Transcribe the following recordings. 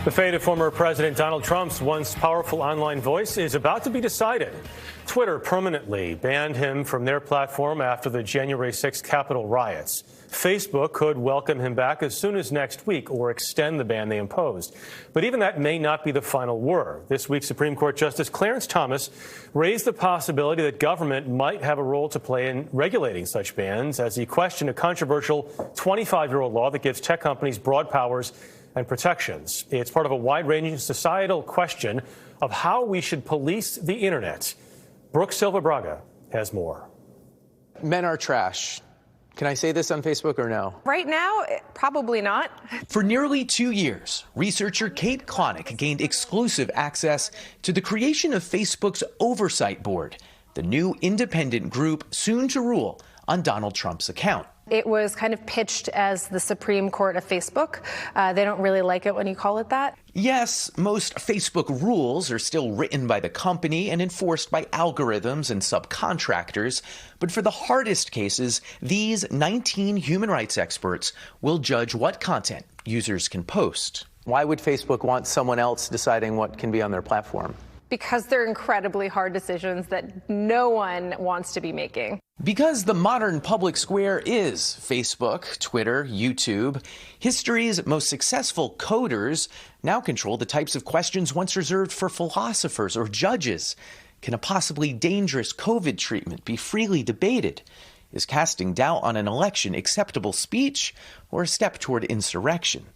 The fate of former President Donald Trump's once powerful online voice is about to be decided. Twitter permanently banned him from their platform after the January 6th Capitol riots. Facebook could welcome him back as soon as next week or extend the ban they imposed. But even that may not be the final word. This week, Supreme Court Justice Clarence Thomas raised the possibility that government might have a role to play in regulating such bans as he questioned a controversial 25-year-old law that gives tech companies broad powers and protections. It's part of a wide-ranging societal question of how we should police the internet. Brooke Silva Braga has more. Men are trash. Can I say this on Facebook or no? Right now, probably not. For nearly 2 years, researcher Kate Klonick gained exclusive access to the creation of Facebook's Oversight Board, the new independent group soon to rule on Donald Trump's account. It was kind of pitched as the Supreme Court of Facebook. They don't really like it when you call it that. Yes, most Facebook rules are still written by the company and enforced by algorithms and subcontractors. But for the hardest cases, these 19 human rights experts will judge what content users can post. Why would Facebook want someone else deciding what can be on their platform? Because they're incredibly hard decisions that no one wants to be making. Because the modern public square is Facebook, Twitter, YouTube, history's most successful coders now control the types of questions once reserved for philosophers or judges. Can a possibly dangerous COVID treatment be freely debated? Is casting doubt on an election acceptable speech or a step toward insurrection?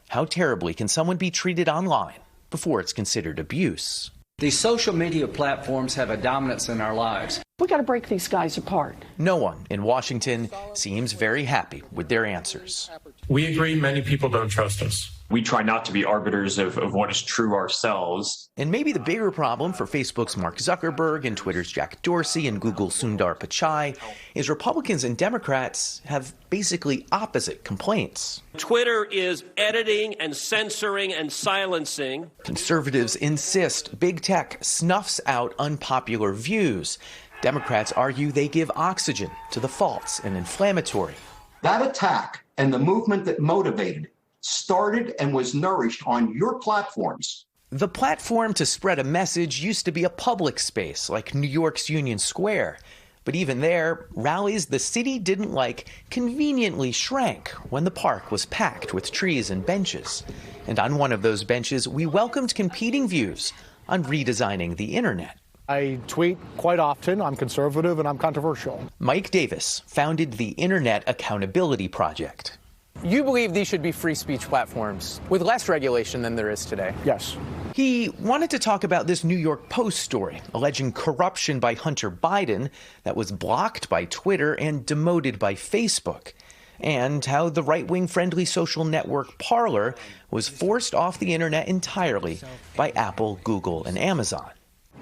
How terribly can someone be treated online before it's considered abuse? These social media platforms have a dominance in our lives. We got to break these guys apart. No one in Washington seems very happy with their answers. We agree many people don't trust us. We try not to be arbiters of what is true ourselves. And maybe the bigger problem for Facebook's Mark Zuckerberg and Twitter's Jack Dorsey and Google's Sundar Pichai is Republicans and Democrats have basically opposite complaints. Twitter is editing and censoring and silencing. Conservatives insist big tech snuffs out unpopular views. Democrats argue they give oxygen to the false and inflammatory. That attack and the movement that motivated it started and was nourished on your platforms. The platform to spread a message used to be a public space like New York's Union Square. But even there, rallies the city didn't like conveniently shrank when the park was packed with trees and benches. And on one of those benches, we welcomed competing views on redesigning the internet. I tweet quite often. I'm conservative and I'm controversial. Mike Davis founded the Internet Accountability Project. You believe these should be free speech platforms with less regulation than there is today? Yes. He wanted to talk about this New York Post story alleging corruption by Hunter Biden that was blocked by Twitter and demoted by Facebook, and how the right-wing friendly social network Parler was forced off the internet entirely by Apple, Google, and Amazon.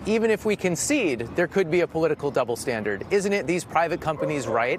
Even if we concede there could be a political double standard, isn't it these private companies' right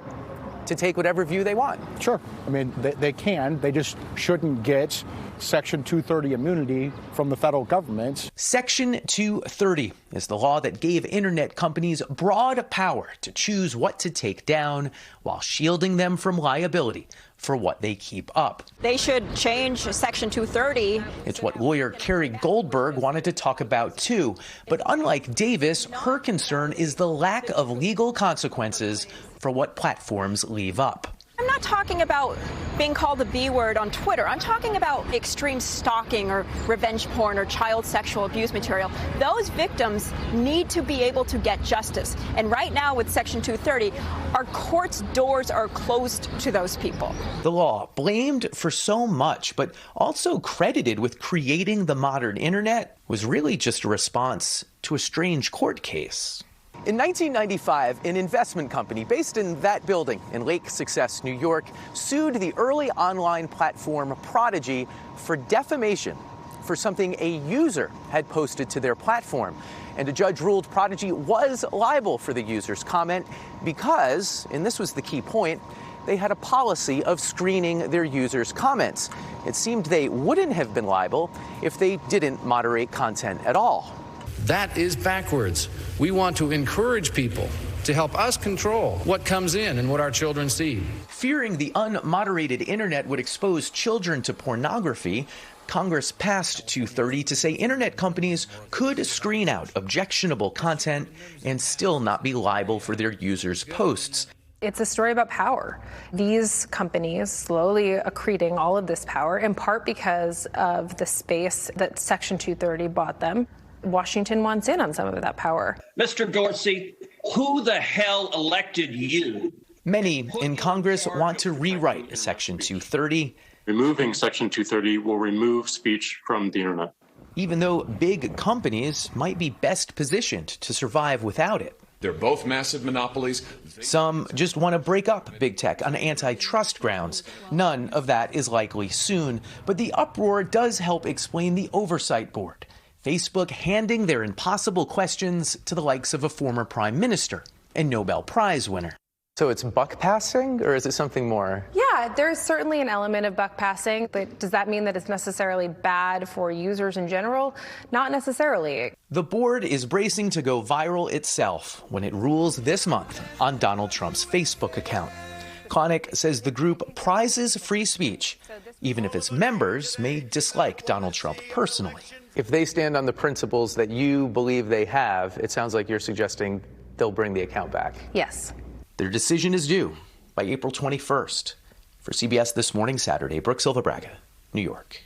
to take whatever view they want? Sure. I mean, they can. They just shouldn't get Section 230 immunity from the federal government. Section 230 is the law that gave internet companies broad power to choose what to take down while shielding them from liability for what they keep up. They should change Section 230. It's what lawyer Carrie Goldberg wanted to talk about too. But unlike Davis, her concern is the lack of legal consequences for what platforms leave up. I'm not talking about being called the B word on Twitter. I'm talking about extreme stalking or revenge porn or child sexual abuse material. Those victims need to be able to get justice. And right now with Section 230, our court's doors are closed to those people. The law, blamed for so much, but also credited with creating the modern internet, was really just a response to a strange court case. In 1995, an investment company based in that building in Lake Success, New York, sued the early online platform Prodigy for defamation for something a user had posted to their platform. And a judge ruled Prodigy was liable for the user's comment because, and this was the key point, they had a policy of screening their users' comments. It seemed they wouldn't have been liable if they didn't moderate content at all. That is backwards. We want to encourage people to help us control what comes in and what our children see. Fearing the unmoderated internet would expose children to pornography, Congress passed 230 to say internet companies could screen out objectionable content and still not be liable for their users' posts. It's a story about power. These companies slowly accreting all of this power, in part because of the space that Section 230 bought them. Washington wants in on some of that power. Mr. Dorsey, who the hell elected you? Many in Congress want to rewrite Section 230. Removing Section 230 will remove speech from the internet. Even though big companies might be best positioned to survive without it. They're both massive monopolies. Some just want to break up big tech on antitrust grounds. None of that is likely soon. But the uproar does help explain the oversight board. Facebook handing their impossible questions to the likes of a former prime minister and Nobel Prize winner. So it's buck passing, or is it something more? Yeah, there's certainly an element of buck passing, but does that mean that it's necessarily bad for users in general? Not necessarily. The board is bracing to go viral itself when it rules this month on Donald Trump's Facebook account. Connick says the group prizes free speech, even if its members may dislike Donald Trump personally. If they stand on the principles that you believe they have, it sounds like you're suggesting they'll bring the account back. Yes. Their decision is due by April 21st. For CBS This Morning, Saturday, Brooke Silva Braga, New York.